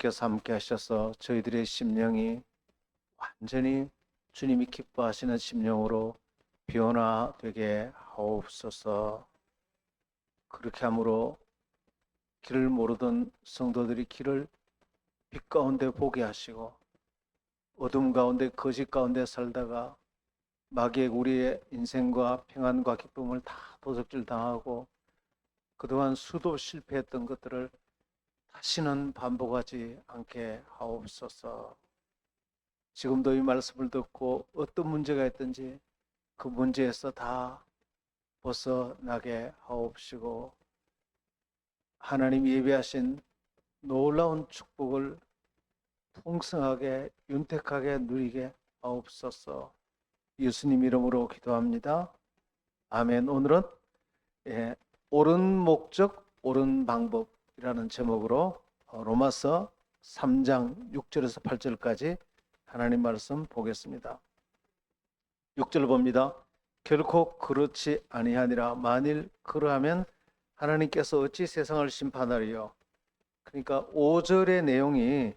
주께서 함께 하셔서 저희들의 심령이 완전히 주님이 기뻐하시는 심령으로 변화되게 하옵소서. 그렇게 함으로 길을 모르던 성도들이 길을 빛 가운데 보게 하시고, 어둠 가운데 거짓 가운데 살다가 마귀의 우리의 인생과 평안과 기쁨을 다 도적질 당하고 그동안 수도 실패했던 것들을 다시는 반복하지 않게 하옵소서. 지금도 이 말씀을 듣고 어떤 문제가 있든지 그 문제에서 다 벗어나게 하옵시고, 하나님 예비하신 놀라운 축복을 풍성하게 윤택하게 누리게 하옵소서. 예수님 이름으로 기도합니다. 아멘. 오늘은 옳은 목적, 옳은 방법이라는 제목으로 로마서 3장 6절에서 8절까지 하나님 말씀 보겠습니다. 6절 봅니다. 결코 그렇지 아니하니라. 만일 그러하면 하나님께서 어찌 세상을 심판하리요. 그러니까 5절의 내용이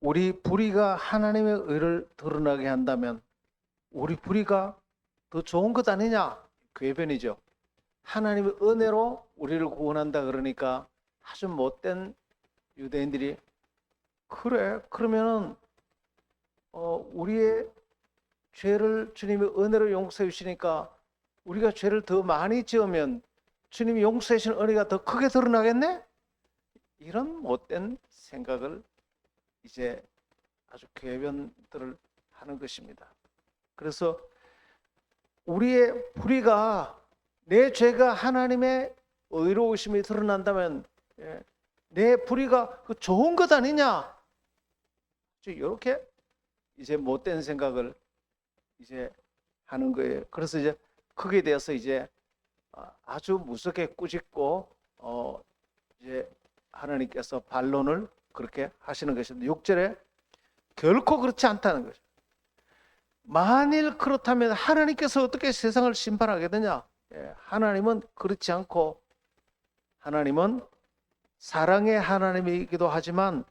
우리 불의가 하나님의 의를 드러나게 한다면 우리 불의가 더 좋은 것 아니냐? 궤변이죠. 하나님의 은혜로 우리를 구원한다 그러니까 아주 못된 유대인들이 그래 그러면은 우리의 죄를 주님의 은혜로 용서해 주시니까 우리가 죄를 더 많이 지으면 주님이 용서해 주신 은혜가 더 크게 드러나겠네? 이런 못된 생각을 이제 아주 궤변들을 하는 것입니다. 그래서 우리의 불의가, 내 죄가 하나님의 의로우심이 드러난다면 내 불의가 그 좋은 것 아니냐? 이렇게 이제 못된 생각을 이제 하는 거예요. 그래서 이제 거기에 대해서 이제 아주 무섭게 꾸짖고 이제 하나님께서 반론을 그렇게 하시는 것입니다. 6절에 결코 그렇지 않다는 거죠. 만일 그렇다면 하나님께서 어떻게 세상을 심판하겠느냐? 하나님은 그렇지 않고 하나님은 사랑의 하나님이기도 하지만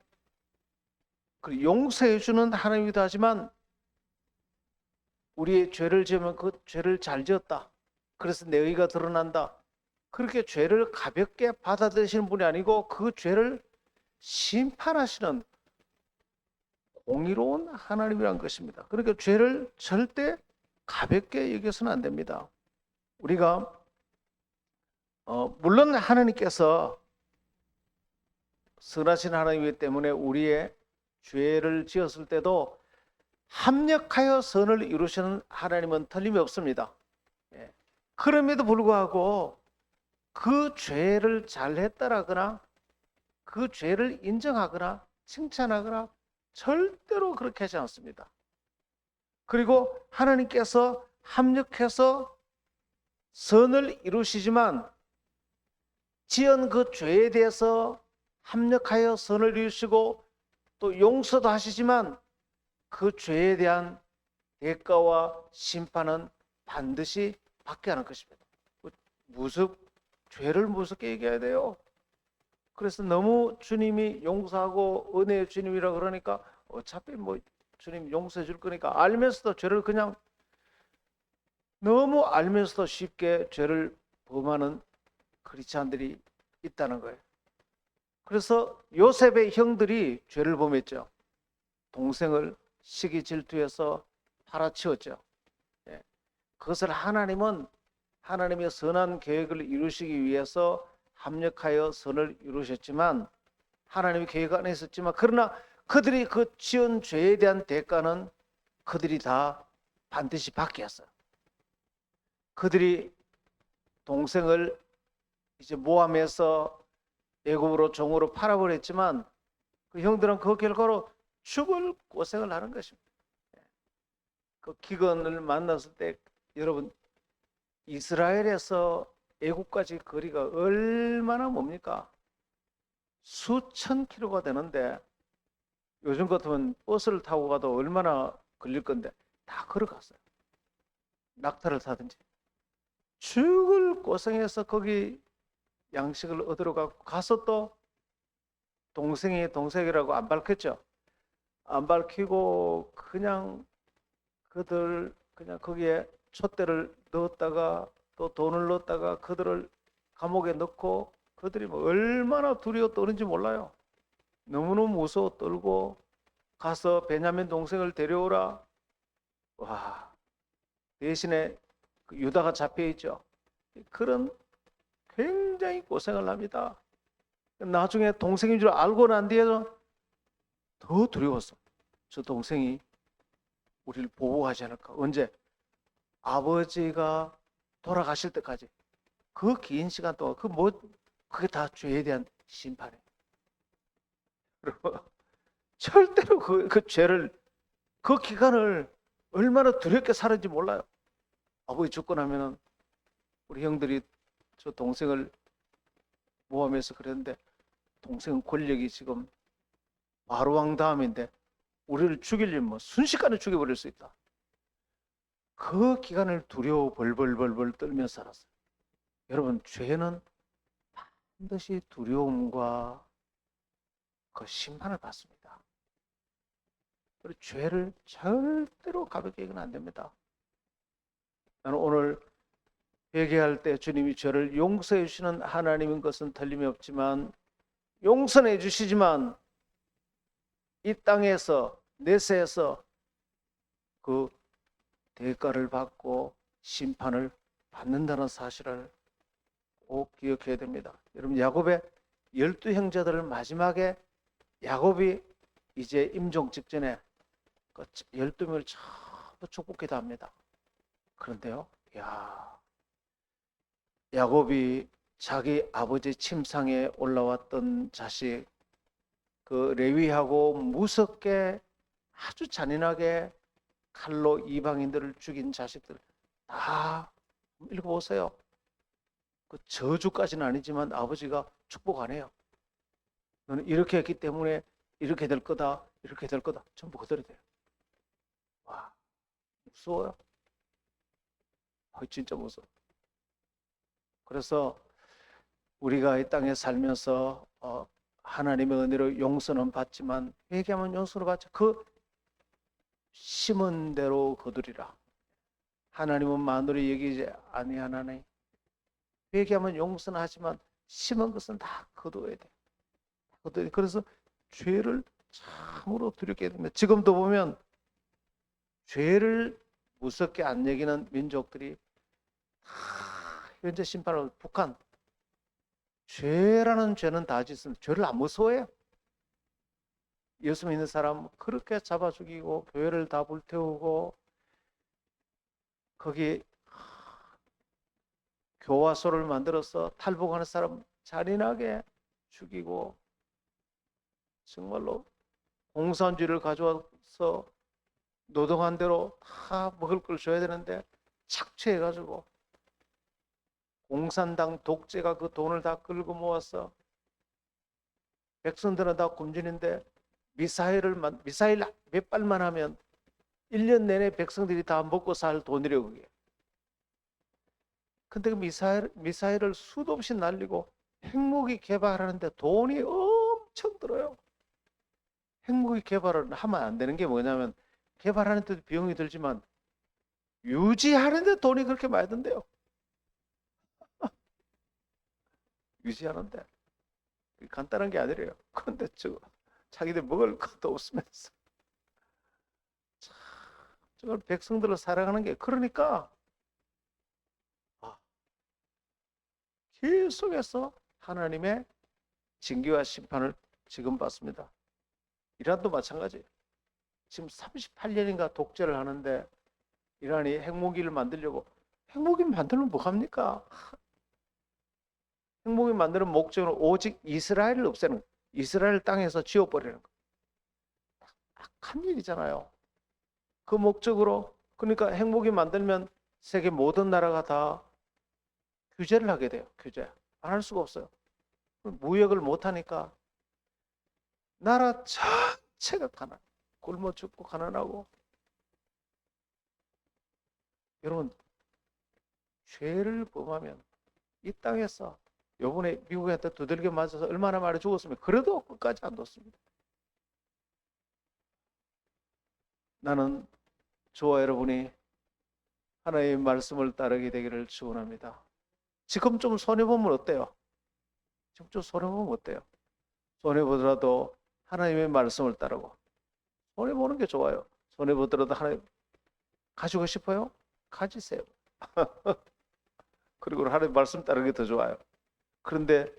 용서해 주는 하나님이기도 하지만 우리의 죄를 지으면 그 죄를 잘 지었다. 그래서 내 의가 드러난다. 그렇게 죄를 가볍게 받아들이시는 분이 아니고 그 죄를 심판하시는 공의로운 하나님이란 것입니다. 그러니까 죄를 절대 가볍게 여겨서는 안 됩니다. 우리가 물론 하나님께서 선하신 하나님이기 때문에 우리의 죄를 지었을 때도 합력하여 선을 이루시는 하나님은 틀림이 없습니다. 그럼에도 불구하고 그 죄를 잘했다라거나 그 죄를 인정하거나 칭찬하거나 절대로 그렇게 하지 않습니다. 그리고 하나님께서 합력해서 선을 이루시지만 지은 그 죄에 대해서 합력하여 선을 이루시고 또 용서도 하시지만 그 죄에 대한 대가와 심판은 반드시 받게 하는 것입니다. 죄를 무섭게 얘기해야 돼요. 그래서 너무 주님이 용서하고 은혜의 주님이라 그러니까 어차피 뭐 주님 용서해 줄 거니까 알면서도 죄를 그냥 너무 알면서도 쉽게 죄를 범하는 크리스찬들이 있다는 거예요. 그래서 요셉의 형들이 죄를 범했죠. 동생을 시기 질투해서 팔아치웠죠. 그것을 하나님은 하나님의 선한 계획을 이루시기 위해서 합력하여 선을 이루셨지만 하나님의 계획 안에 있었지만 그러나 그들이 그 지은 죄에 대한 대가는 그들이 다 반드시 받게 했어요. 그들이 동생을 이제 모함해서 애굽으로 종으로 팔아버렸지만 그 형들은 그 결과로 죽을 고생을 하는 것입니다. 그 기근을 만났을 때 여러분 이스라엘에서 애국까지 거리가 얼마나 뭡니까? 수천 킬로가 되는데 요즘 같으면 버스를 타고 가도 얼마나 걸릴 건데 다 걸어갔어요. 낙타를 타든지. 죽을 고생해서 거기 양식을 얻으러 가서 또 동생이 동생이라고 안 밝혔죠. 안 밝히고 그냥 그들 그냥 거기에 촛대를 넣었다가 또 돈을 넣었다가 그들을 감옥에 넣고 그들이 뭐 얼마나 두려워 떠는지 몰라요. 너무너무 무서워 떨고 가서 베냐민 동생을 데려오라. 와, 대신에 그 유다가 잡혀 있죠. 그런 굉장히 고생을 합니다. 나중에 동생인 줄 알고 난 뒤에는 더 두려웠어. 저 동생이 우리를 보호하지 않을까. 언제? 아버지가 돌아가실 때까지. 그 긴 시간 동안 그게 다 죄에 대한 심판이에요. 절대로 그 죄를 그 기간을 얼마나 두렵게 살았는지 몰라요. 아버지 죽고 나면은 우리 형들이 저 동생을 모함해서 그랬는데 동생은 권력이 지금 마루왕 다음인데 우리를 죽이려면 뭐 순식간에 죽여버릴 수 있다. 그 기간을 두려워 벌벌벌벌 떨면서 살았어요. 여러분, 죄는 반드시 두려움과 그 심판을 받습니다. 그리고 죄를 절대로 가볍게 여기면 안 됩니다. 나는 오늘 회개할 때 주님이 저를 용서해 주시는 하나님인 것은 틀림이 없지만 용서해 주시지만 이 땅에서 내세에서 그 대가를 받고 심판을 받는다는 사실을 꼭 기억해야 됩니다. 여러분, 야곱의 12형제들을 마지막에 야곱이 이제 임종 직전에 그 12명을 전부 축복기도 합니다. 그런데요, 야곱이 자기 아버지 침상에 올라왔던 자식 그 레위하고 무섭게 아주 잔인하게 칼로 이방인들을 죽인 자식들 다 읽어보세요. 그 저주까지는 아니지만 아버지가 축복 안 해요. 너는 이렇게 했기 때문에 이렇게 될 거다, 이렇게 될 거다. 전부 그대로 돼요. 와, 무서워요. 진짜 무서워. 그래서 우리가 이 땅에 살면서 하나님의 은혜로 용서는 받지만 회개하면 용서를 받죠. 그 심은 대로 거두리라. 하나님은 마누리 여기지 아니하나니. 회개하면 용서는 하지만 심은 것은 다 거두어야 돼. 그래서 죄를 참으로 두렵게 해야 됩니다. 지금도 보면 죄를 무섭게 안 여기는 민족들이 현재 심판을 북한 죄라는 죄는 다 짓습니다. 죄를 안 무서워해요. 예수 믿는 사람 그렇게 잡아 죽이고 교회를 다 불태우고 거기 교화소를 만들어서 탈북하는 사람 잔인하게 죽이고 정말로 공산주의를 가져와서 노동한 대로 다 먹을 걸 줘야 되는데 착취해가지고 공산당 독재가 그 돈을 다 끌고 모아서 백성들은 다 굶주린데 미사일 몇 발만 하면 1년 내내 백성들이 다 먹고 살 돈이래요, 그게. 근데 그 미사일을 수도 없이 날리고 핵무기 개발하는데 돈이 엄청 들어요. 핵무기 개발을 하면 안 되는 게 뭐냐면 개발하는 데도 비용이 들지만 유지하는데 돈이 그렇게 많이 든대요. 유지하는데 간단한 게 아니래요. 그런데 자기들 먹을 것도 없으면서 저걸 백성들을 사랑하는 게 그러니까 계속해서 하나님의 징계와 심판을 지금 받습니다. 이란도 마찬가지예요. 지금 38년인가 독재를 하는데 이란이 핵무기를 만들려고 핵무기 만들면 뭐합니까? 핵무기 만드는 목적은 오직 이스라엘을 없애는 이스라엘 땅에서 지워버리는 거. 악한 일이잖아요. 그 목적으로 그러니까 핵무기 만들면 세계 모든 나라가 다 규제를 하게 돼요. 규제. 안 할 수가 없어요. 무역을 못하니까 나라 전체가 굶어 죽고 가난하고. 여러분, 죄를 범하면 이 땅에서 요번에 미국한테 두들겨 맞아서 얼마나 많이 죽었으면 그래도 끝까지 안 뒀습니다. 나는 저와 여러분이 하나님의 말씀을 따르게 되기를 축원합니다. 지금 좀 손해보면 어때요? 지금 좀 손해보면 어때요? 손해보더라도 하나님의 말씀을 따르고, 손해보는 게 좋아요. 손해보더라도 하나님 가지고 싶어요? 가지세요. 그리고 하나님 말씀 따르는 게 더 좋아요. 그런데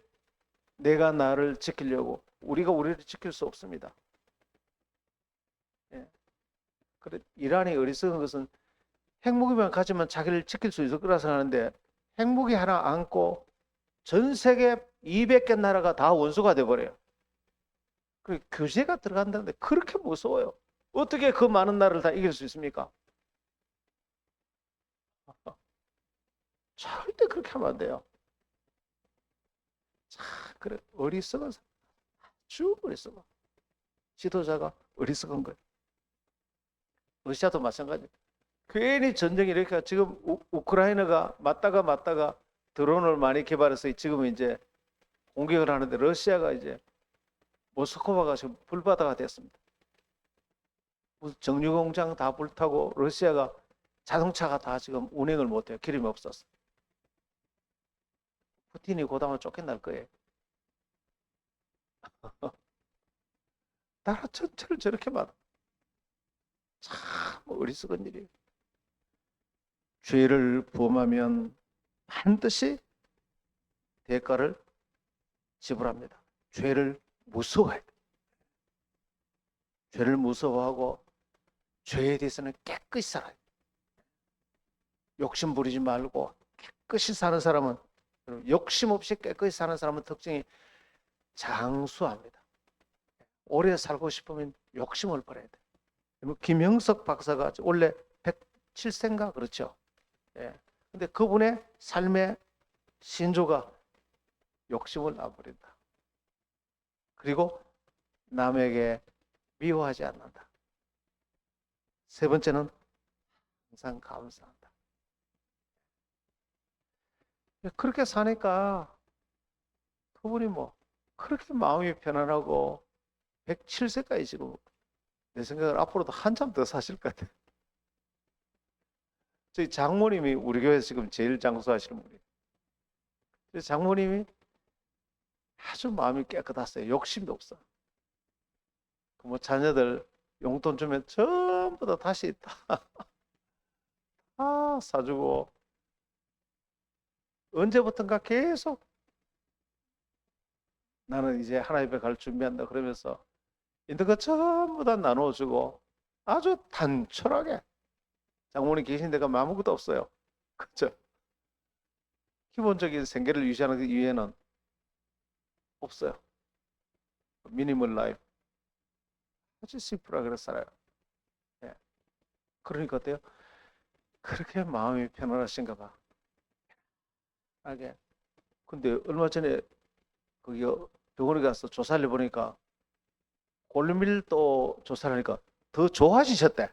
내가 나를 지키려고 우리가 우리를 지킬 수 없습니다. 예. 그래, 이란이 어리석은 것은 핵무기만 가지면 자기를 지킬 수 있을 거라 생각하는데, 핵무기 하나 안고 전 세계 200개 나라가 다 원수가 돼버려요. 그 규제가 들어간다는데 그렇게 무서워요. 어떻게 그 많은 나라를 다 이길 수 있습니까? 절대 그렇게 하면 안 돼요. 자, 그래, 어리석은 사람, 아주 어리석어. 지도자가 어리석은 거예요. 러시아도 마찬가지. 괜히 전쟁이 이렇게, 지금 우크라이나가 맞다가 드론을 많이 개발해서 지금 이제 공격을 하는데, 러시아가 이제 모스크바가 지금 불바다가 됐습니다. 무슨 정유공장 다 불타고 러시아가 자동차가 다 지금 운행을 못해요. 기름이 없어서. 푸틴이 곧아마 쫓겨날 거예요. 나라 전체를 저렇게 막, 참 어리석은 일이에요. 죄를 범하면 반드시 대가를 지불합니다. 죄를 무서워해야 돼요. 죄를 무서워하고 죄에 대해서는 깨끗이 살아야 돼요. 욕심 부리지 말고 깨끗이 사는 사람은, 욕심 없이 깨끗이 사는 사람은 특징이 장수합니다. 오래 살고 싶으면 욕심을 버려야 돼요. 김형석 박사가 원래 107세인가 그렇죠. 예. 근데 그분의 삶의 신조가 욕심을 안 부린다. 그리고 남에게 미워하지 않는다. 세 번째는 항상 감사한다. 그렇게 사니까 그분이 뭐 그렇게 마음이 편안하고 107세까지 지금 내 생각은 앞으로도 한참 더 사실 것 같아요. 저희 장모님이 우리 교회에서 지금 제일 장수하시는 분이에요. 장모님이 아주 마음이 깨끗하세요. 욕심도 없어. 뭐 자녀들 용돈 주면 전부 다 다시 다 사주고, 언제부턴가 계속 나는 이제 하나님 앞에 갈 준비한다 그러면서 있는 거 전부 다 나눠주고, 아주 단촐하게. 장모님 계신 데가 아무것도 없어요. 그죠? 기본적인 생계를 유지하는 그 이외에는 없어요. 미니멀 라이프. 아주 심플하게 그래서 살아요. 예. 그러니까 어때요? 그렇게 마음이 편안하신가 봐. 하게. 근데 얼마 전에 거기 병원에 가서 조사를 해보니까 골밀도 조사를 하니까 더 좋아지셨대.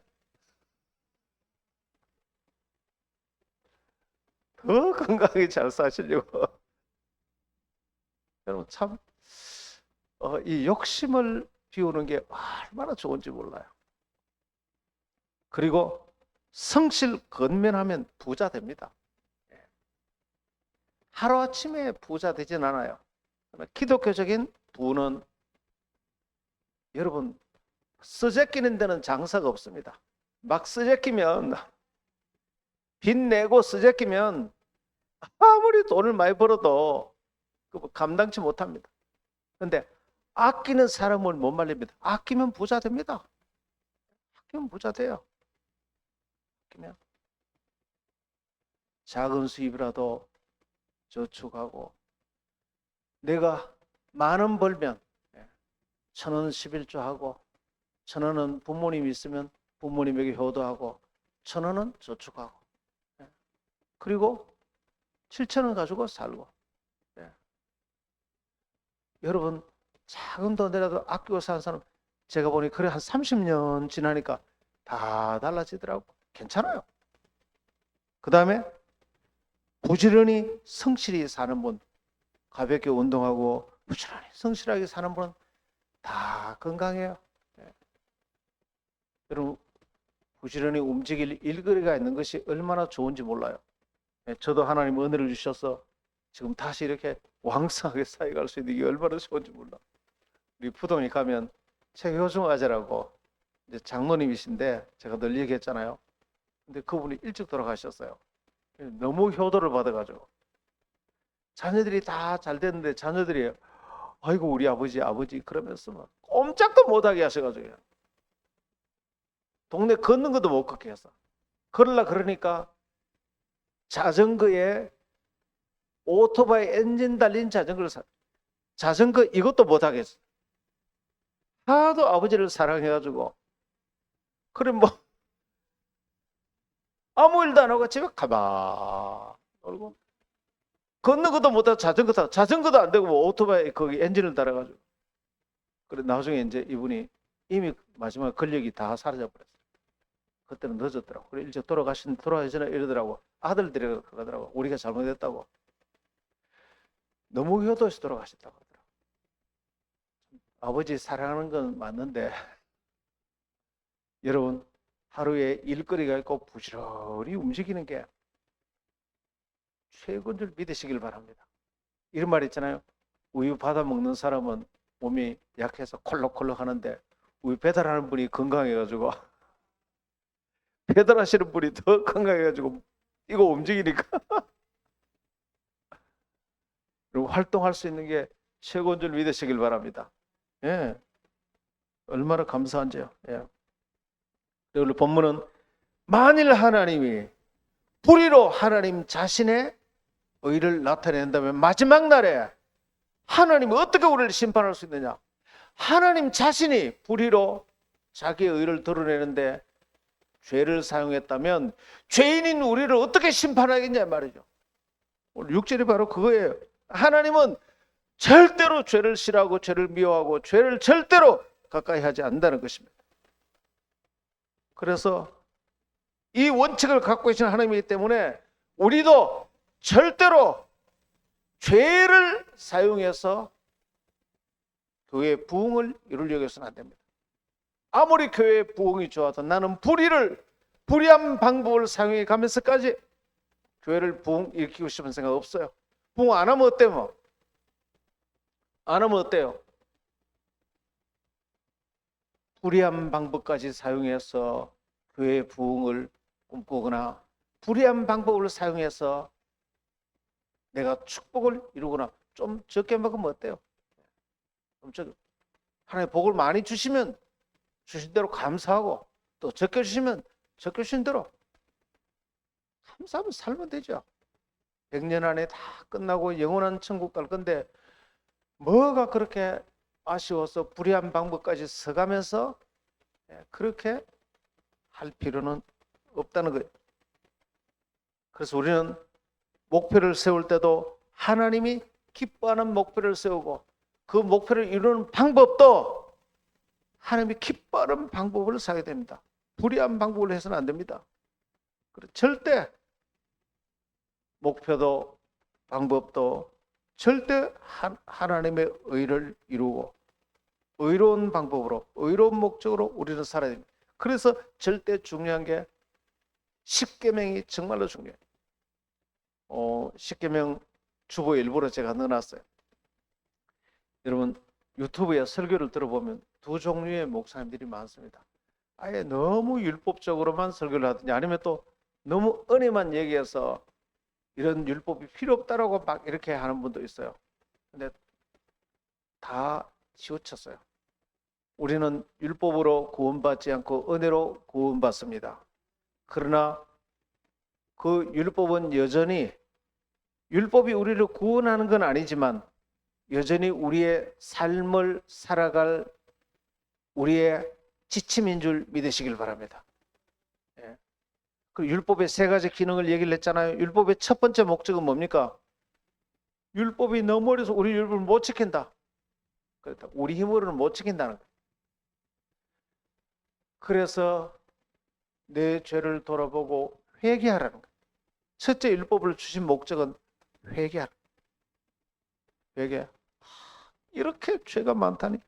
더 건강하게 잘 사시려고. 여러분 참, 이 욕심을 비우는 게 얼마나 좋은지 몰라요. 그리고 성실 건면하면 부자 됩니다. 하루아침에 부자 되진 않아요. 기독교적인 부는 여러분 쓰재끼는 데는 장사가 없습니다. 막 쓰재끼면, 빚 내고 쓰재끼면 아무리 돈을 많이 벌어도 감당치 못합니다. 그런데 아끼는 사람을 못 말립니다. 아끼면 부자 됩니다. 아끼면 부자 돼요. 아끼면 작은 수입이라도 저축하고, 내가 만 원 벌면 1,000원 11조하고, 1,000원은 부모님 있으면 부모님에게 효도하고, 1,000원은 저축하고, 그리고 7,000원 가지고 살고. 여러분 작은 돈이라도 아끼고 사는 사람, 제가 보니 그래 한 30년 지나니까 다 달라지더라고. 괜찮아요. 그 다음에 부지런히 성실히 사는 분, 가볍게 운동하고 부지런히 성실하게 사는 분은 다 건강해요. 예. 여러분, 부지런히 움직일 일거리가 있는 것이 얼마나 좋은지 몰라요. 예, 저도 하나님 은혜를 주셔서 지금 다시 이렇게 왕성하게 살아갈 수 있는 게 얼마나 좋은지 몰라. 우리 부동에 가면 최효중 아재라고 이제 장로님이신데 제가 늘 얘기했잖아요. 근데 그분이 일찍 돌아가셨어요. 너무 효도를 받아가지고 자녀들이 다 잘 됐는데 자녀들이 아이고 우리 아버지 그러면서 막 꼼짝도 못하게 하셔가지고 동네 걷는 것도 못 걷게 했어. 걸으려 그러니까 자전거에 오토바이 엔진 달린 자전거를 자전거 이것도 못하게 했어. 하도 아버지를 사랑해가지고 그래 뭐 아무 일도 안 하고 집에 가만 놀고 걷는 것도 못하고 자전거도 안 되고 뭐 오토바이 거기 엔진을 달아가지고 그래 나중에 이제 이분이 이미 마지막 근력이 다 사라져 버렸어요. 그때는 늦었더라고. 그래 일찍 돌아가기 전에 이러더라고. 아들 데리러 가더라고. 우리가 잘못했다고. 너무 효도해서 돌아가셨다고 하더라고. 아버지 사랑하는 건 맞는데 여러분 하루에 일거리가 있고 부지런히 움직이는 게 최고인 줄 믿으시길 바랍니다. 이런 말 있잖아요. 우유 받아 먹는 사람은 몸이 약해서 콜록콜록 하는데 우유 배달하는 분이 건강해가지고 배달하시는 분이 더 건강해가지고 이거 움직이니까 그리고 활동할 수 있는 게 최고인 줄 믿으시길 바랍니다. 예, 얼마나 감사한지요. 예. 오늘 본문은 만일 하나님이 불의로 하나님 자신의 의를 나타낸다면 마지막 날에 하나님이 어떻게 우리를 심판할 수 있느냐? 하나님 자신이 불의로 자기의 의를 드러내는데 죄를 사용했다면 죄인인 우리를 어떻게 심판하겠냐 말이죠. 오늘 6절이 바로 그거예요. 하나님은 절대로 죄를 싫어하고 죄를 미워하고 죄를 절대로 가까이 하지 않는다는 것입니다. 그래서 이 원칙을 갖고 계신 하나님이기 때문에 우리도 절대로 죄를 사용해서 교회의 부흥을 이루려고 해서는 안 됩니다. 아무리 교회의 부흥이 좋아도 나는 불의한 방법을 사용해 가면서까지 교회를 부흥 일으키고 싶은 생각 없어요. 부흥 안 하면 어때요? 안 하면 어때요? 불의한 방법까지 사용해서 교회의 부흥을 꿈꾸거나 불의한 방법을 사용해서 내가 축복을 이루거나 좀 적게 먹으면 어때요? 하나님 복을 많이 주시면 주신 대로 감사하고 또 적게 주시면 적게 주신 대로 감사하면 살면 되죠. 100년 안에 다 끝나고 영원한 천국 갈 건데 뭐가 그렇게 아쉬워서 불의한 방법까지 써가면서 그렇게 할 필요는 없다는 거예요. 그래서 우리는 목표를 세울 때도 하나님이 기뻐하는 목표를 세우고 그 목표를 이루는 방법도 하나님이 기뻐하는 방법을 사야 됩니다. 불의한 방법을 해서는 안 됩니다. 절대 목표도 방법도 절대 하나님의 의를 이루고 의로운 방법으로 의로운 목적으로 우리는 살아야 됩니다. 그래서 절대 중요한 게 십계명이 정말로 중요해요. 십계명 주보 일부러 제가 넣어놨어요. 여러분 유튜브에 설교를 들어보면 두 종류의 목사님들이 많습니다. 아예 너무 율법적으로만 설교를 하든지 아니면 또 너무 은혜만 얘기해서 이런 율법이 필요 없다라고 막 이렇게 하는 분도 있어요. 근데 다 치우쳤어요. 우리는 율법으로 구원받지 않고 은혜로 구원받습니다. 그러나 그 율법은 여전히 율법이 우리를 구원하는 건 아니지만 여전히 우리의 삶을 살아갈 우리의 지침인 줄 믿으시길 바랍니다. 예. 그 율법의 세 가지 기능을 얘기를 했잖아요. 율법의 첫 번째 목적은 뭡니까? 율법이 너무 어려서 우리 율법을 못 지킨다. 그렇다. 우리 힘으로는 못 지킨다는 거예요. 그래서 내 죄를 돌아보고 회개하라는 거예요. 첫째 율법을 주신 목적은 회개하라. 회개. 이렇게 죄가 많다니.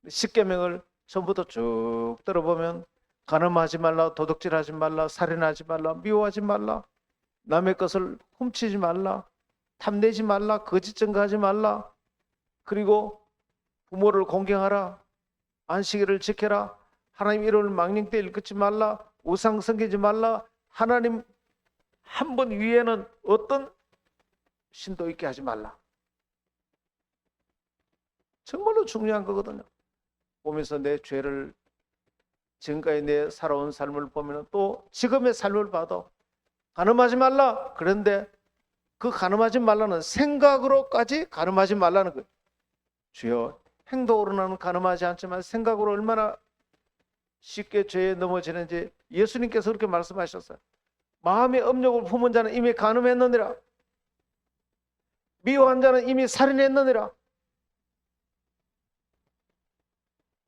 십계명을 처음부터 쭉 들어보면 간음하지 말라, 도둑질하지 말라, 살인하지 말라, 미워하지 말라, 남의 것을 훔치지 말라, 탐내지 말라, 거짓 증거하지 말라, 그리고 부모를 공경하라, 안식일을 지켜라, 하나님 이름을 망령되이 일컫지 말라, 우상 섬기지 말라, 하나님 한 분 위에는 어떤 신도 있게 하지 말라. 정말로 중요한 거거든요. 보면서 내 죄를, 지금까지 내 살아온 삶을 보면 또 지금의 삶을 봐도 간음하지 말라. 그런데 그 간음하지 말라는 생각으로까지 간음하지 말라는 거예요. 주여, 행동으로는 간음하지 않지만 생각으로 얼마나 쉽게 죄에 넘어지는지 예수님께서 그렇게 말씀하셨어요. 마음의 업력을 품은 자는 이미 간음했느니라. 미워한 자는 이미 살인했느니라.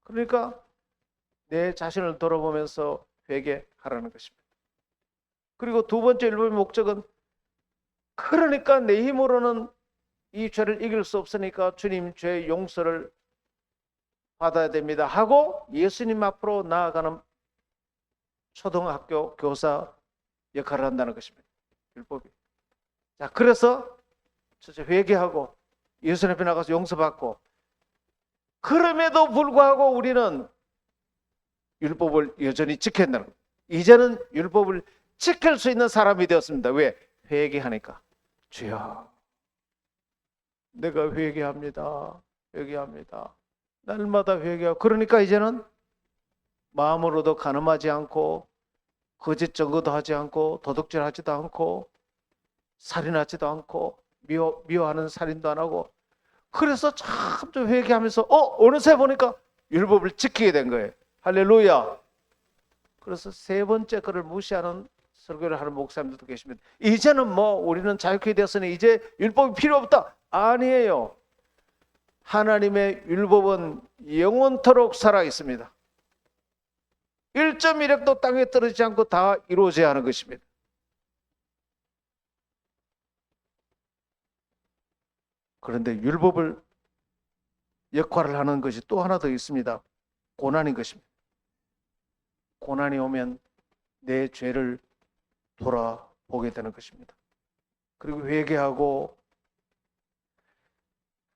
그러니까 내 자신을 돌아보면서 회개하라는 것입니다. 그리고 두 번째 율법의 목적은, 그러니까 내 힘으로는 이 죄를 이길 수 없으니까 주님 죄 용서를 받아야 됩니다 하고 예수님 앞으로 나아가는 초등학교 교사 역할을 한다는 것입니다. 율법이. 자, 그래서 회개하고 예수님 앞에 나가서 용서받고, 그럼에도 불구하고 우리는 율법을 여전히 지켜야 한다는 거예요. 이제는 율법을 지킬 수 있는 사람이 되었습니다. 왜? 회개하니까. 주여, 내가 회개합니다. 회개합니다. 날마다 회개하고, 그러니까 이제는 마음으로도 간음하지 않고, 거짓 증거도 하지 않고, 도둑질하지도 않고, 살인하지도 않고, 미워하는 살인도 안 하고. 그래서 참 좀 회개하면서 어느새 보니까 율법을 지키게 된 거예요. 할렐루야. 그래서 세 번째 거를 무시하는 설교를 하는 목사님들도 계십니다. 이제는 뭐 우리는 자유케 되었으니 이제 율법이 필요 없다. 아니에요. 하나님의 율법은 영원토록 살아 있습니다. 1.1획도 땅에 떨어지지 않고 다 이루어져야 하는 것입니다. 그런데 율법을 역할을 하는 것이 또 하나 더 있습니다. 고난인 것입니다. 고난이 오면 내 죄를 돌아보게 되는 것입니다. 그리고 회개하고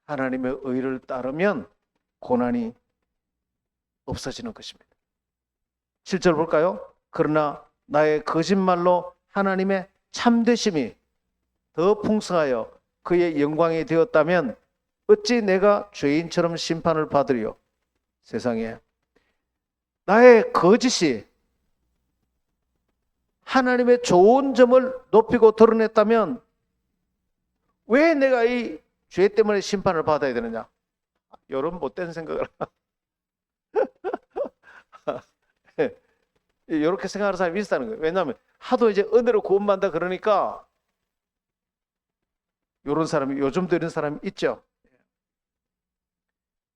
하나님의 의를 따르면 고난이 없어지는 것입니다. 7절 볼까요? 그러나 나의 거짓말로 하나님의 참되심이 더 풍성하여 그의 영광이 되었다면 어찌 내가 죄인처럼 심판을 받으리요? 세상에, 나의 거짓이 하나님의 좋은 점을 높이고 드러냈다면 왜 내가 이 죄 때문에 심판을 받아야 되느냐? 이런 못된 생각을 이렇게 생각하는 사람이 있다는 거예요. 왜냐하면 하도 이제 은혜로 구원받는다 그러니까 이런 사람이, 요즘도 이런 사람이 있죠.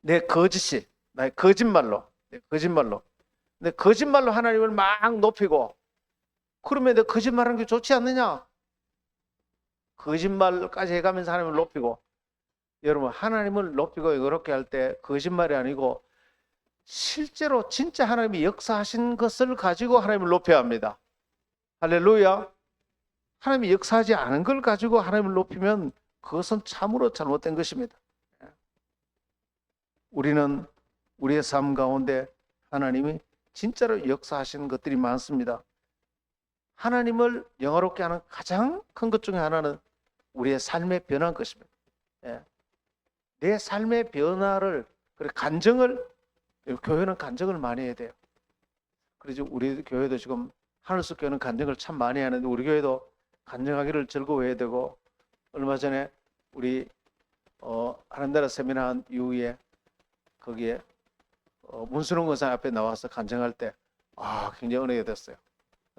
내 거짓이, 나의 거짓말로, 내 거짓말로 하나님을 막 높이고, 그러면 내 거짓말하는 게 좋지 않느냐? 거짓말까지 해가면서 하나님을 높이고. 여러분, 하나님을 높이고 그렇게 할 때 거짓말이 아니고 실제로 진짜 하나님이 역사하신 것을 가지고 하나님을 높여야 합니다. 할렐루야. 하나님이 역사하지 않은 걸 가지고 하나님을 높이면 그것은 참으로 잘못된 것입니다. 우리는 우리의 삶 가운데 하나님이 진짜로 역사하시는 것들이 많습니다. 하나님을 영화롭게 하는 가장 큰 것 중에 하나는 우리의 삶의 변화인 것입니다. 내 삶의 변화를, 간증을, 교회는 간증을 많이 해야 돼요. 그래서 우리 교회도 지금 하늘숲 교회는 간증을 참 많이 하는데 우리 교회도 간증하기를 즐거워해야 되고, 얼마 전에 우리 하나님 세미나 한 이후에 거기에 문순홍 의사 앞에 나와서 간증할 때 굉장히 은혜가 됐어요.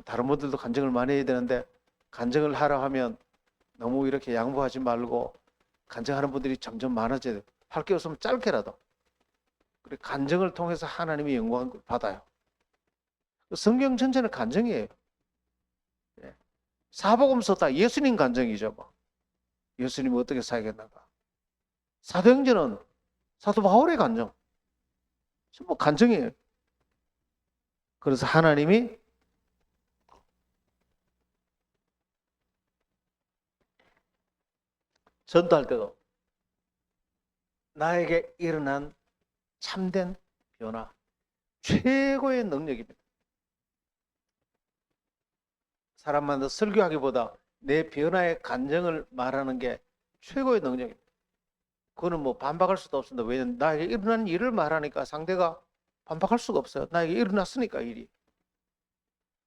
다른 분들도 간증을 많이 해야 되는데 간증을 하라 하면 너무 이렇게 양보하지 말고 간증하는 분들이 점점 많아져야 돼요. 할 게 없으면 짧게라도. 그리고 간증을 통해서 하나님이 영광을 받아요. 성경 전체는 간증이에요. 사복음서 다 예수님 간증이죠. 예수님이 어떻게 살겠는가. 사도행전은 사도 바울의 간증, 전부 간증이에요. 그래서 하나님이 전도할 때도 나에게 일어난 참된 변화, 최고의 능력입니다. 사람 만나 설교하기보다 내 변화의 간증을 말하는 게 최고의 능력입니다. 그거는 뭐 반박할 수도 없습니다. 왜냐하면 나에게 일어난 일을 말하니까 상대가 반박할 수가 없어요. 나에게 일어났으니까 일이.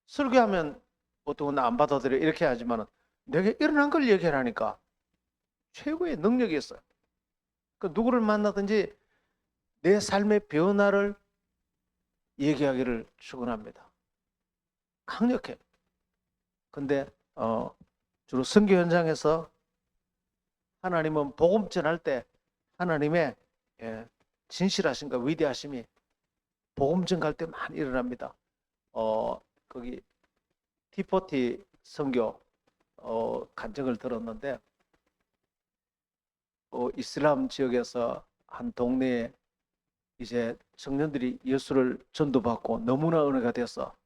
설교하면 보통은 나 안 받아들여 이렇게 하지만 내게 일어난 걸 얘기하니까 최고의 능력이 있어요. 그 누구를 만나든지 내 삶의 변화를 얘기하기를 축원합니다. 강력해. 근데 주로 선교 현장에서 하나님은 복음 전할 때 하나님의 진실하신가 위대하심이 복음 전갈 때 많이 일어납니다. 거기 T40 선교 간증을 들었는데 이슬람 지역에서 한 동네에 이제 청년들이 예수를 전도받고 너무나 은혜가 돼서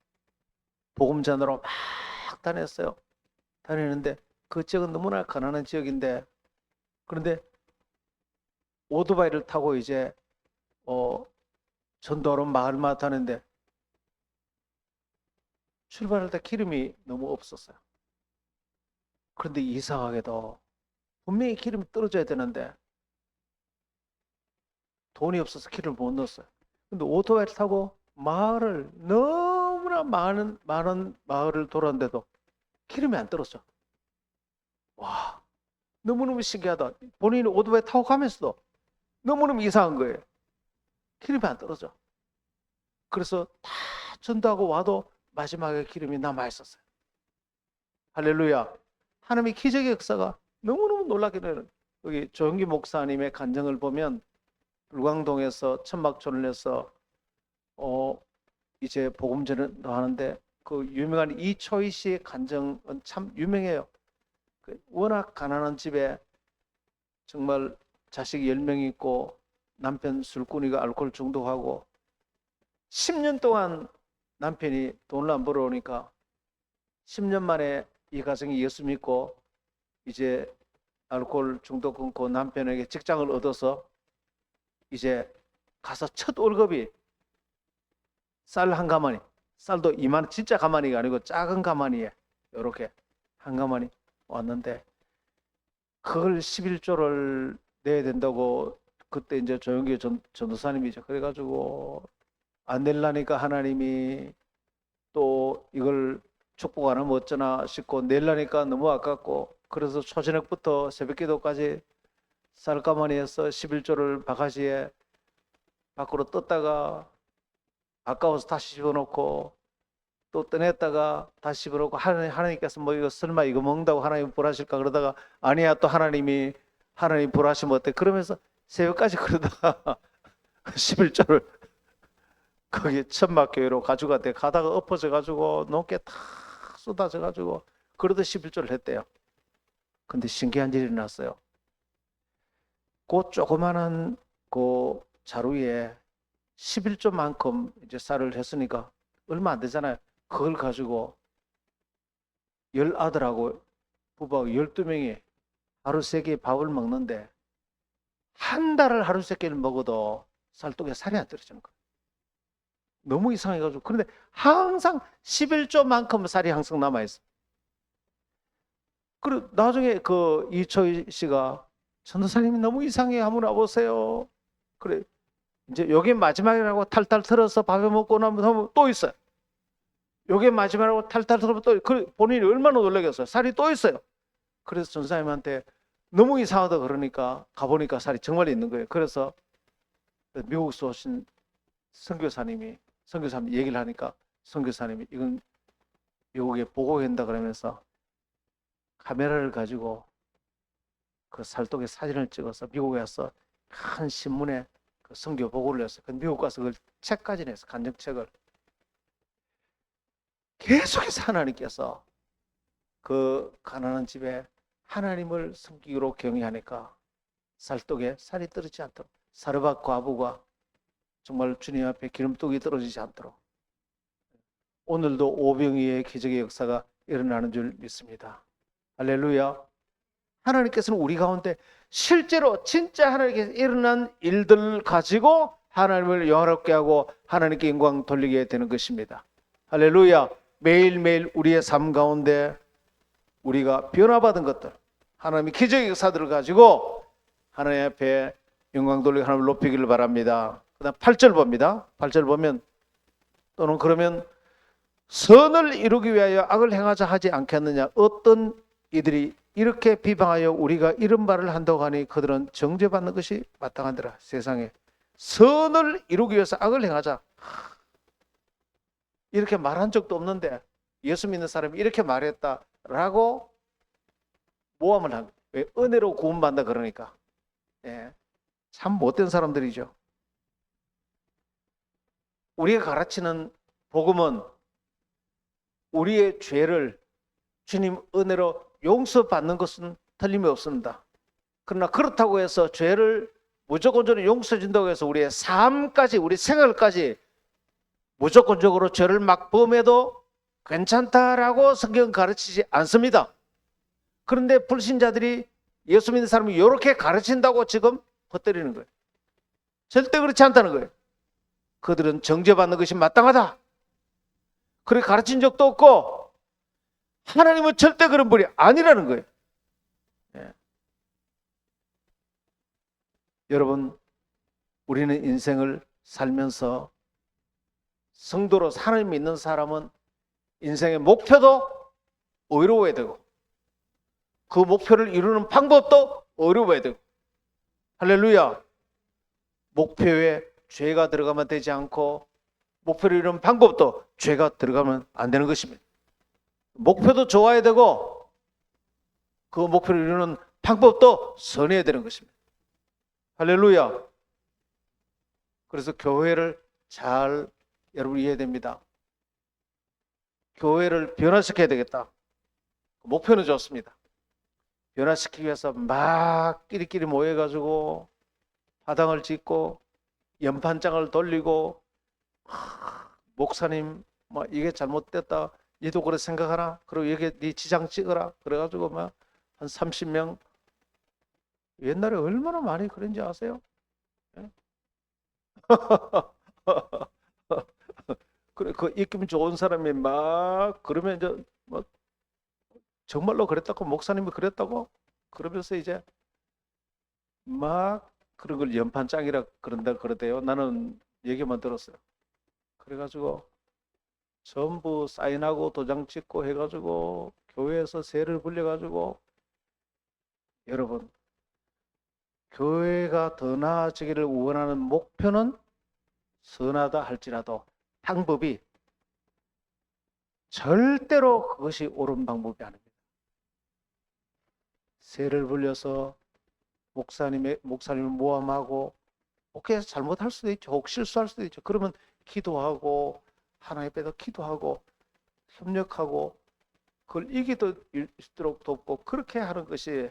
복음 전하러 막 다녔어요. 다니는데 그 지역은 너무나 가난한 지역인데 그런데 오토바이를 타고 이제 전도하러 마을마다 다니는데 출발할 때 기름이 너무 없었어요. 그런데 이상하게도 분명히 기름이 떨어져야 되는데 돈이 없어서 기름을 못 넣었어요. 근데 오토바이를 타고 마을을 너무나 많은 마을을 돌았는데도 기름이 안 떨어져. 와, 너무너무 신기하다. 본인이 오토바이 타고 가면서도 너무너무 이상한 거예요. 기름이 안 떨어져. 그래서 다 전도하고 와도 마지막에 기름이 남아 있었어요. 할렐루야. 하나님의 기적의 역사가 너무너무 놀랍게는 여기 조영기 목사님의 간증을 보면 불광동에서 천막촌을 내서 이제 복음 전도 하는데 그 유명한 이초희 씨의 간증은 참 유명해요. 워낙 가난한 집에 정말 자식 10명 있고 남편 술꾼이가 알코올 중독하고 10년 동안 남편이 돈을 안 벌어오니까 10년 만에 이 가정이 예수 믿고 이제 알코올 중독 끊고 남편에게 직장을 얻어서 이제 가서 첫 월급이 쌀 한 가마니, 쌀도 이만 진짜 가마니가 아니고 작은 가마니에 이렇게 한 가마니 왔는데 그걸 11조를 내야 된다고 그때 이제 조영기 전도사님이죠. 그래가지고 안 낼라니까 하나님이 또 이걸 축복 안 하면 어쩌나 싶고 낼라니까 너무 아깝고 그래서 초저녁부터 새벽기도까지 쌀가마니에서 11조를 바가지에 밖으로 떴다가 아까워서 다시 집어넣고 또 떠냈다가 다시 집어넣고 하나님께서 뭐 이거 설마 이거 먹는다고 하나님 불하실까 그러다가 아니야 또 하나님 불하시면 어때 그러면서 새벽까지 그러다가 11조를 거기 천막교회로 가져갔대. 가다가 엎어져 가지고 높게 다 쏟아져 가지고 그러다 11조를 했대요. 근데 신기한 일이 났어요. 그 조그마한 그 자루에 11조만큼 이제 쌀을 했으니까 얼마 안 되잖아요. 그걸 가지고 10아들하고 부부하고 12명이 하루 3개 밥을 먹는데 한 달을 하루 3끼를 먹어도 쌀독에 살이 안 떨어지는 거예요. 너무 이상해가지고 그런데 항상 11조만큼 쌀이 항상 남아있어요. 그리고 나중에 그 이초희 씨가 전도사님이 너무 이상해 한번 와보세요. 그래 이제 요게 마지막이라고 탈탈 털어서 밥에 먹고 나면 또 있어요. 요게 마지막이라고 탈탈 털어서 또 본인이 얼마나 놀라겠어요. 살이 또 있어요. 그래서 전도사님한테 너무 이상하다 그러니까 가보니까 살이 정말 있는 거예요. 그래서 미국에서 오신 선교사님이 얘기를 하니까 선교사님이 이건 미국에 보고한다 그러면서 카메라를 가지고 그 살독의 사진을 찍어서 미국에 와서 큰 신문에 그 선교 보고를 했어요. 그 미국 가서 그 책까지 냈어. 간증책을. 계속해서 하나님께서 그 가난한 집에 하나님을 섬기기로 경외하니까 살독에 살이 떨어지지 않도록, 사르밧 과부가 정말 주님 앞에 기름독이 떨어지지 않도록 오늘도 오병이의 기적의 역사가 일어나는 줄 믿습니다. 할렐루야. 하나님께서는 우리 가운데 실제로 진짜 하나님께서 일어난 일들 가지고 하나님을 영화롭게 하고 하나님께 영광 돌리게 되는 것입니다. 할렐루야. 매일매일 우리의 삶 가운데 우리가 변화받은 것들, 하나님의 기적의 역사들을 가지고 하나님 앞에 영광 돌리고 하나님을 높이기를 바랍니다. 그 다음 8절 봅니다. 8절 보면 또는 그러면 선을 이루기 위하여 악을 행하자 하지 않겠느냐. 어떤 이들이 이렇게 비방하여 우리가 이런 말을 한다고 하니 그들은 정죄받는 것이 마땅하더라. 세상에 선을 이루기 위해서 악을 행하자 이렇게 말한 적도 없는데 예수 믿는 사람이 이렇게 말했다라고 모함을 한 거예요. 왜? 은혜로 구원받는다 그러니까. 예. 참 못된 사람들이죠. 우리가 가르치는 복음은 우리의 죄를 주님 은혜로 용서받는 것은 틀림이 없습니다. 그러나 그렇다고 해서 죄를 무조건적으로 용서해 준다고 해서 우리의 삶까지, 우리 생활까지 무조건적으로 죄를 막 범해도 괜찮다라고 성경은 가르치지 않습니다. 그런데 불신자들이 예수 믿는 사람이 이렇게 가르친다고 지금 헛되리는 거예요. 절대 그렇지 않다는 거예요. 그들은 정죄받는 것이 마땅하다. 그렇게 가르친 적도 없고 하나님은 절대 그런 분이 아니라는 거예요. 예. 여러분, 우리는 인생을 살면서 성도로 하나님 믿는 사람은 인생의 목표도 어려워야 되고 그 목표를 이루는 방법도 어려워야 되고, 할렐루야. 목표에 죄가 들어가면 되지 않고 목표를 이루는 방법도 죄가 들어가면 안 되는 것입니다. 목표도 좋아야 되고 그 목표를 이루는 방법도 선해야 되는 것입니다. 할렐루야. 그래서 교회를 잘 여러분 이해해야 됩니다. 교회를 변화시켜야 되겠다. 목표는 좋습니다. 변화시키기 위해서 막 끼리끼리 모여가지고 화당을 짓고 연판장을 돌리고 목사님 뭐 이게 잘못됐다. 얘도 그렇게 생각하나? 그리고 여기 네 지장 찍어라. 그래가지고 막 한 30명. 옛날에 얼마나 많이 그런지 아세요? 그래, 그 입김 좋은 사람이 막 그러면 이제 뭐 정말로 그랬다고 목사님이 그랬다고 그러면서 이제 막 그런 걸 연판장이라 그런다 그러대요. 나는 얘기만 들었어요. 그래가지고 전부 사인하고 도장 찍고 해가지고 교회에서 세를 불려가지고, 여러분 교회가 더 나아지기를 원하는 목표는 선하다 할지라도 방법이 절대로 그것이 옳은 방법이 아닙니다. 세를 불려서 목사님을 모함하고 목회에서 잘못할 수도 있죠. 혹 실수할 수도 있죠. 그러면 기도하고 하나님 앞에서 기도하고 협력하고 그걸 이기도 있도록 돕고 그렇게 하는 것이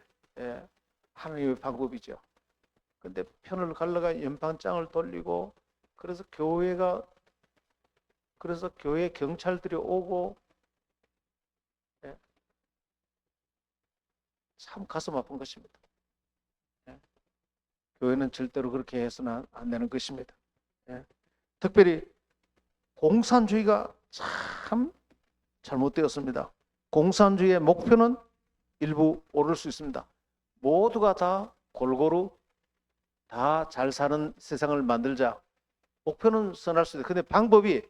하나님의 방법이죠. 근데 편을 갈라가 연판장을 돌리고 그래서 교회 경찰들이 오고 참 가슴 아픈 것입니다. 교회는 절대로 그렇게 해서는 안 되는 것입니다. 특별히 공산주의가 참 잘못되었습니다. 공산주의의 목표는 일부 오를 수 있습니다. 모두가 다 골고루 다 잘 사는 세상을 만들자. 목표는 선할 수 있어요. 근데 방법이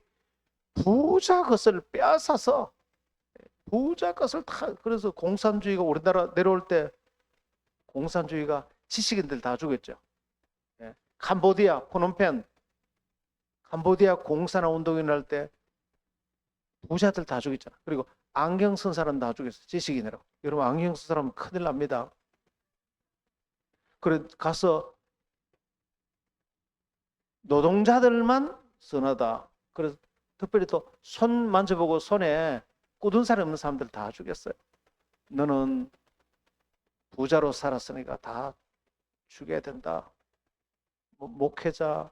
부자 것을 빼앗아서 부자 것을 다, 그래서 공산주의가 우리나라 내려올 때 공산주의가 지식인들 다 죽였죠. 캄보디아, 프놈펜, 캄보디아 공산화 운동이 날 때 부자들 다 죽였잖아. 그리고 안경 쓴 사람 다 죽였어. 지식인으로. 여러분 안경 쓴 사람은 큰일 납니다. 그래 가서 노동자들만 선하다. 그래서 특별히 또 손 만져보고 손에 굳은 살이 없는 사람들 다 죽였어요. 너는 부자로 살았으니까 다 죽여야 된다. 뭐 목회자,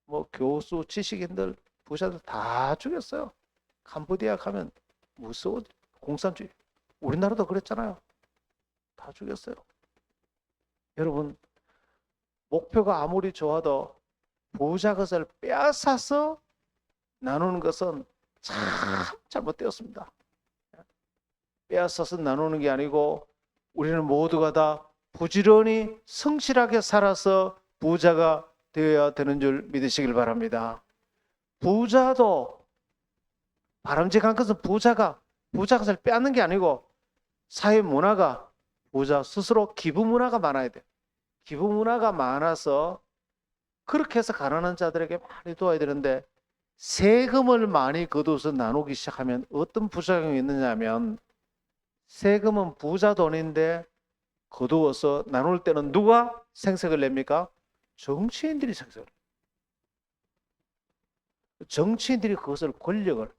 뭐 교수, 지식인들, 부자들 다 죽였어요. 캄보디아 가면 무서워. 공산주의. 우리나라도 그랬잖아요. 다 죽였어요. 여러분, 목표가 아무리 좋아도 부자 것을 빼앗아서 나누는 것은 참 잘못되었습니다. 빼앗아서 나누는 게 아니고 우리는 모두가 다 부지런히 성실하게 살아서 부자가 되어야 되는 줄 믿으시길 바랍니다. 부자도 바람직한 것은 부자 것을 빼앗는 게 아니고 사회 문화가 부자 스스로 기부 문화가 많아야 돼. 기부 문화가 많아서 그렇게 해서 가난한 자들에게 많이 도와야 되는데 세금을 많이 거둬서 나누기 시작하면 어떤 부작용이 있느냐 하면 세금은 부자 돈인데 거두어서 나눌 때는 누가 생색을 냅니까? 정치인들이 생색을 냅니다. 정치인들이 그것을 권력을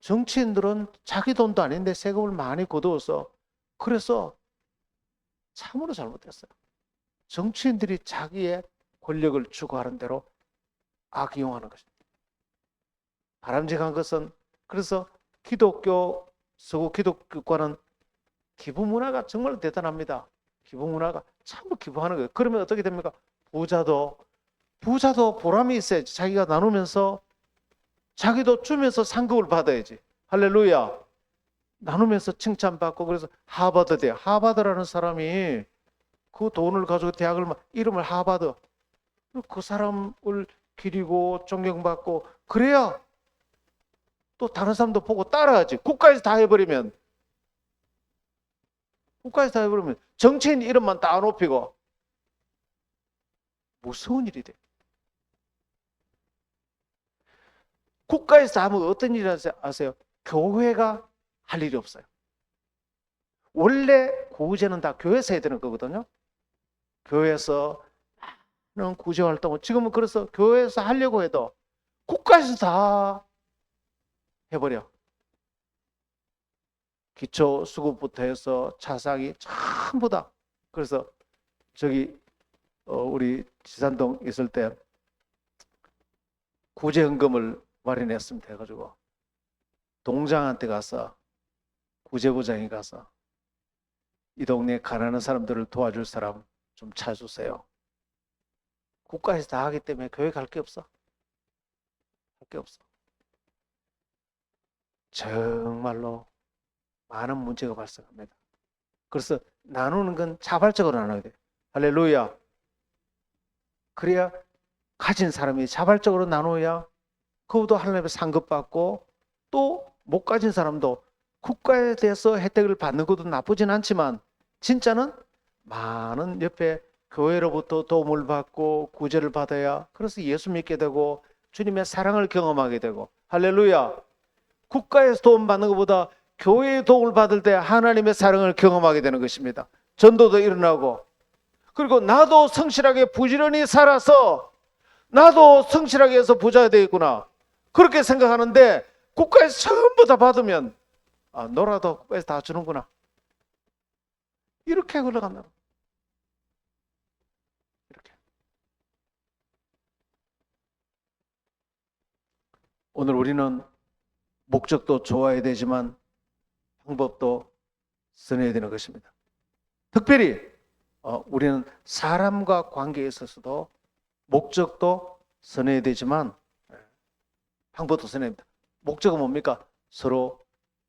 정치인들은 자기 돈도 아닌데 세금을 많이 거두어서 그래서 참으로 잘못했어요. 정치인들이 자기의 권력을 추구하는 대로 악용하는 것입니다. 바람직한 것은 그래서 서구 기독교과는 기부 문화가 정말 대단합니다. 기부 문화가 참으로 기부하는 거예요. 그러면 어떻게 됩니까? 부자도 보람이 있어야지. 자기가 나누면서 자기도 주면서 상급을 받아야지. 할렐루야. 나누면서 칭찬받고 그래서 하버드 대 하버드라는 사람이 그 돈을 가지고 대학을 이름을 하버드 그 사람을 기리고 존경받고 그래야 또 다른 사람도 보고 따라하지. 국가에서 다 해버리면 정치인 이름만 다 높이고 무서운 일이 돼. 국가에서 하면 어떤 일이 아세요? 교회가 할 일이 없어요. 원래 구제는 다 교회에서 해야 되는 거거든요. 교회에서 많은 구제 활동을 지금은 그래서 교회에서 하려고 해도 국가에서 다 해버려. 기초 수급부터 해서 차상위 전부 다. 그래서 우리 지산동 있을 때 구제헌금을 마련했습니다. 해가지고 동장한테 가서 구제부장이 가서 이 동네 가난한 사람들을 도와줄 사람 좀 찾아주세요. 국가에서 다 하기 때문에 교회 갈 게 없어. 할 게 없어. 정말로 많은 문제가 발생합니다. 그래서 나누는 건 자발적으로 나눠야 돼. 할렐루야. 그래야 가진 사람이 자발적으로 나눠야 그것도 하나님의 상급받고 또 못 가진 사람도 국가에 대해서 혜택을 받는 것도 나쁘진 않지만 진짜는 많은 옆에 교회로부터 도움을 받고 구제를 받아야 그래서 예수 믿게 되고 주님의 사랑을 경험하게 되고 할렐루야. 국가에서 도움 받는 것보다 교회의 도움을 받을 때 하나님의 사랑을 경험하게 되는 것입니다. 전도도 일어나고 그리고 나도 성실하게 부지런히 살아서 나도 성실하게 해서 부자가 되겠구나 그렇게 생각하는데 국가에서 전부 다 받으면 너라도 국가에서 다 주는구나 이렇게 흘러간다. 이렇게. 오늘 우리는 목적도 좋아야 되지만 방법도 써내야 되는 것입니다. 특별히 우리는 사람과 관계에 있어서도 목적도 써내야 되지만 방법도 써내야 됩니다. 목적은 뭡니까? 서로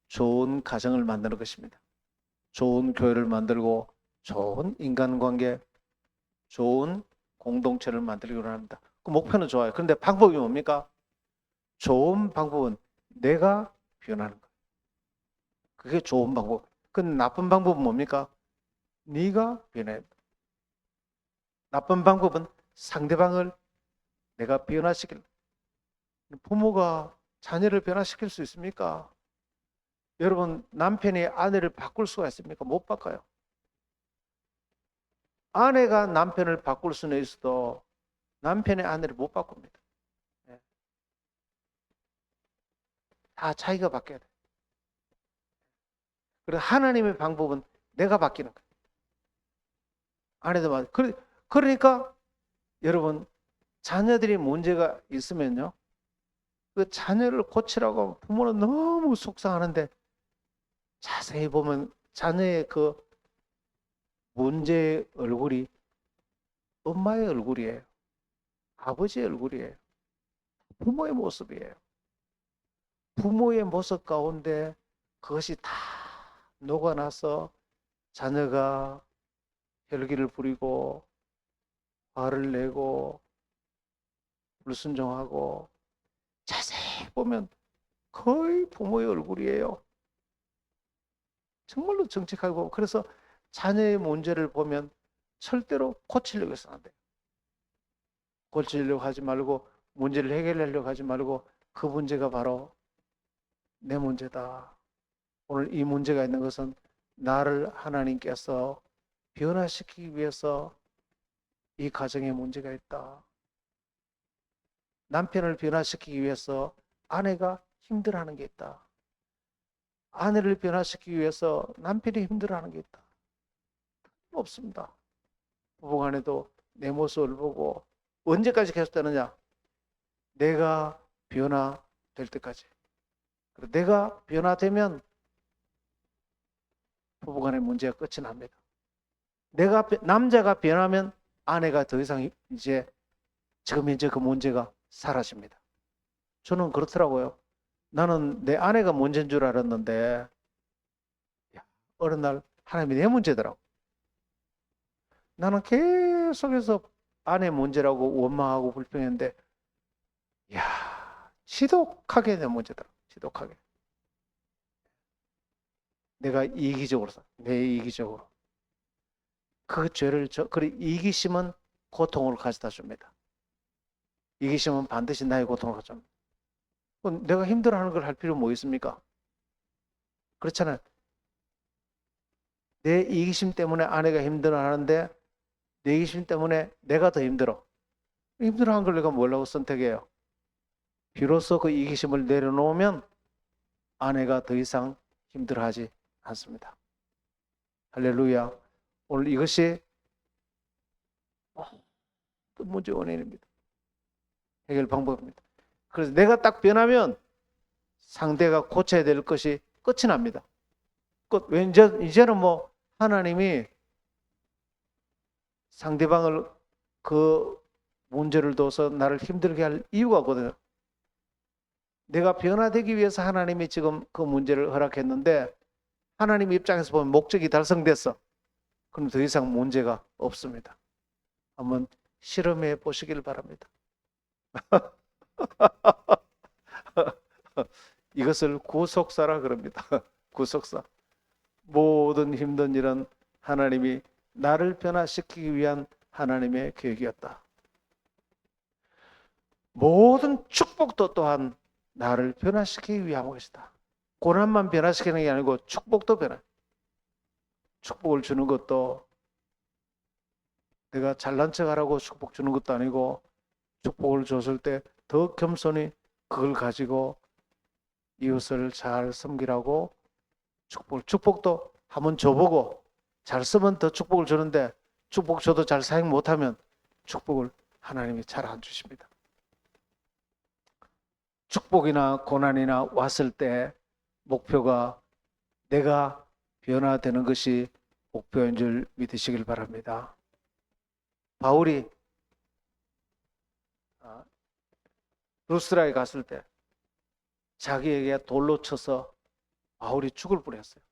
좋은 가정을 만드는 것입니다. 좋은 교회를 만들고 좋은 인간관계, 좋은 공동체를 만들기로 합니다. 그 목표는 좋아요. 그런데 방법이 뭡니까? 좋은 방법은 내가 변하는 거예요. 그게 좋은 방법. 근데 나쁜 방법은 뭡니까? 네가 변해. 나쁜 방법은 상대방을 내가 변화시킬. 부모가 자녀를 변화시킬 수 있습니까? 여러분 남편이 아내를 바꿀 수가 있습니까? 못 바꿔요. 아내가 남편을 바꿀 수는 있어도 남편의 아내를 못 바꿉니다. 다 자기가 바뀌어야 돼. 그래서 하나님의 방법은 내가 바뀌는 거예요. 아내도 맞아. 그러니까 여러분, 자녀들이 문제가 있으면요, 그 자녀를 고치라고 하면 부모는 너무 속상하는데, 자세히 보면 자녀의 그 문제의 얼굴이 엄마의 얼굴이에요. 아버지의 얼굴이에요. 부모의 모습이에요. 부모의 모습 가운데 그것이 다 녹아나서 자녀가 혈기를 부리고 화를 내고 불순종하고, 자세히 보면 거의 부모의 얼굴이에요. 정말로 정직하게 보면. 그래서 자녀의 문제를 보면 절대로 고치려고 해서는 안 돼요. 고치려고 하지 말고, 문제를 해결하려고 하지 말고, 그 문제가 바로 내 문제다. 오늘 이 문제가 있는 것은 나를 하나님께서 변화시키기 위해서 이 가정에 문제가 있다. 남편을 변화시키기 위해서 아내가 힘들어하는 게 있다. 아내를 변화시키기 위해서 남편이 힘들어하는 게 있다. 없습니다. 부부간에도 내 모습을 보고 언제까지 계속되느냐? 내가 변화될 때까지. 내가 변화되면 부부간의 문제가 끝이 납니다. 남자가 변하면 아내가 더 이상 이제 지금 현재 그 문제가 사라집니다. 저는 그렇더라고요. 나는 내 아내가 문제인 줄 알았는데 어느 날 하나님이 내 문제더라고. 나는 계속해서 아내 문제라고 원망하고 불평했는데, 지독하게 내 문제더라고. 지독하게. 내가 이기적으로 내 이기적으로. 그 죄를 그래, 이기심은 고통을 가져다 줍니다. 이기심은 반드시 나의 고통을 가져옵니다. 내가 힘들어하는 걸 할 필요 뭐 있습니까? 그렇잖아요. 내 이기심 때문에 아내가 힘들어하는데 내 이기심 때문에 내가 더 힘들어. 힘들어하는 걸 내가 뭐라고 선택해요? 비로소 그 이기심을 내려놓으면 아내가 더 이상 힘들어하지 않습니다. 할렐루야. 오늘 이것이 문제 원인입니다. 해결 방법입니다. 그래서 내가 딱 변하면 상대가 고쳐야 될 것이 끝이 납니다. 이제는 뭐 하나님이 상대방을 그 문제를 둬서 나를 힘들게 할 이유가 없거든요. 내가 변화되기 위해서 하나님이 지금 그 문제를 허락했는데, 하나님 입장에서 보면 목적이 달성됐어. 그럼 더 이상 문제가 없습니다. 한번 실험해 보시길 바랍니다. 이것을 구속사라 그럽니다. 구속사. 모든 힘든 일은 하나님이 나를 변화시키기 위한 하나님의 계획이었다. 모든 축복도 또한 나를 변화시키기 위한 것이다. 고난만 변화시키는 게 아니고 축복도 변화. 축복을 주는 것도 내가 잘난 척하라고 축복 주는 것도 아니고, 축복을 줬을 때 더 겸손히 그걸 가지고 이웃을 잘 섬기라고 축복도 한번 줘보고 잘 쓰면 더 축복을 주는데, 축복 줘도 잘 사용 못하면 축복을 하나님이 잘 안 주십니다. 축복이나 고난이나 왔을 때 목표가 내가 변화되는 것이 목표인 줄 믿으시길 바랍니다. 바울이 루스라에 갔을 때 자기에게 돌로 쳐서 바울이 죽을 뻔했어요.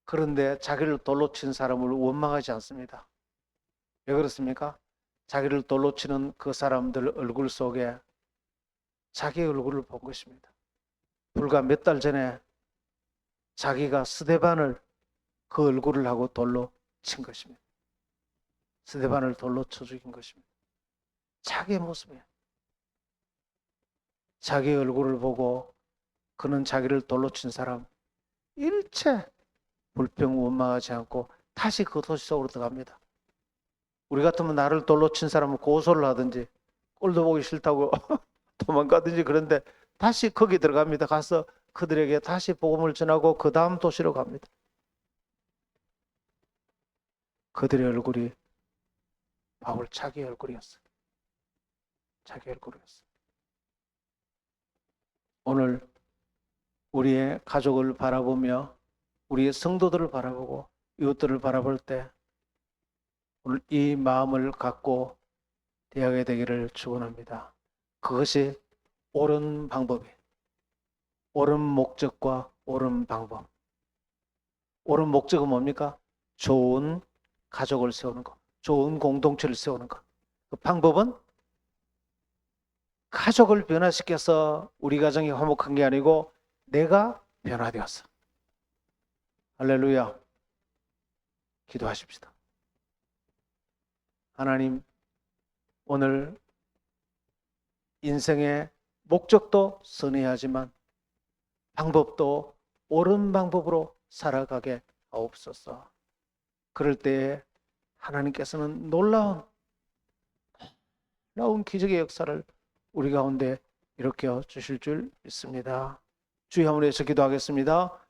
그런데 자기를 돌로 친 사람을 원망하지 않습니다. 왜 그렇습니까? 자기를 돌로 치는 그 사람들 얼굴 속에 자기의 얼굴을 본 것입니다. 불과 몇 달 전에 자기가 스데반을 그 얼굴을 하고 돌로 친 것입니다. 스데반을 돌로 쳐 죽인 것입니다. 자기의 모습이에요. 자기의 얼굴을 보고 그는 자기를 돌로 친 사람 일체 불평 원망하지 않고 다시 그 도시 속으로 들어갑니다. 우리 같으면 나를 돌로 친 사람은 고소를 하든지 꼴도 보기 싫다고 도망가든지, 그런데 다시 거기 들어갑니다. 가서 그들에게 다시 복음을 전하고 그 다음 도시로 갑니다. 그들의 얼굴이 바울 자기 얼굴이었어. 자기 얼굴이었어. 오늘 우리의 가족을 바라보며 우리의 성도들을 바라보고 이웃들을 바라볼 때 오늘 이 마음을 갖고 대하게 되기를 축원합니다. 그것이 옳은 방법이에요. 옳은 목적과 옳은 방법. 옳은 목적은 뭡니까? 좋은 가족을 세우는 것, 좋은 공동체를 세우는 것. 그 방법은 가족을 변화시켜서 우리 가정이 화목한 게 아니고 내가 변화되었어. 할렐루야. 기도하십시다. 하나님, 오늘 인생의 목적도 선해야지만 방법도 옳은 방법으로 살아가게 하옵소서. 그럴 때에 하나님께서는 놀라운 기적의 역사를 우리 가운데 일으켜 주실 줄 믿습니다. 주의 한번 외쳐 기도하겠습니다.